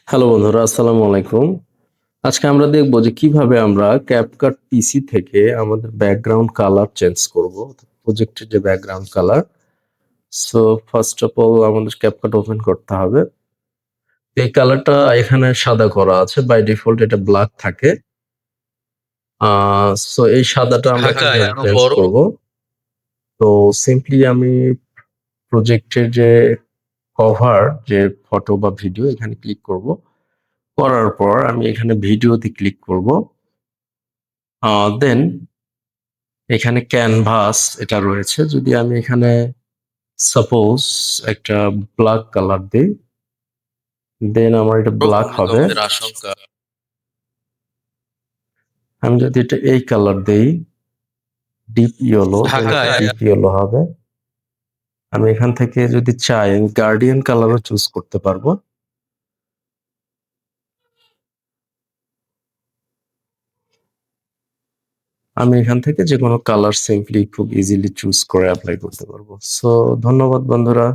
Hello বন্ধুরা, আসসালামু আলাইকুম। আজকে আমরা দেখব যে কিভাবে আমরা ক্যাপকাট পিসি থেকে আমাদের ব্যাকগ্রাউন্ড কালার চেঞ্জ করব। প্রজেক্টের যে background colour. So first of all আমাদের ক্যাপকাট ওপেন করতে হবে। এই কালারটা এখানে সাদা করা আছে, বাই ডিফল্ট এটা ব্ল্যাক থাকে। সো এই সাদাটা আমরা ঢাকায় আরো চেঞ্জ বড় করব। তো সিম্পলি আমি প্রজেক্টের যে কভার, যে ফটো বা ভিডিও, এখানে ক্লিক করব। করার পর আমি এখানে ভিডিওতে ক্লিক করব। দেন এখানে ক্যানভাস এটা রয়েছে। যদি আমি এখানে সাপোজ একটা ব্ল্যাক কালার দিই, দেন আমার এটা ব্ল্যাক হবে। ভূমিকম্পের আশঙ্কা। আমি যদি এটা এই কালার দেই, ডিপ ইয়েলো, দেন এটা ঢাকায় ডিপ ইয়েলো হবে। আমি এখান থেকে যদি চাই আমি গার্ডিয়ান কালারও চুজ করতে পারবো। আমি এখান থেকে যে কোনো কালার সিম্পলি খুব ইজিলি চুজ করে অ্যাপ্লাই করতে পারবো। সো ধন্যবাদ বন্ধুরা।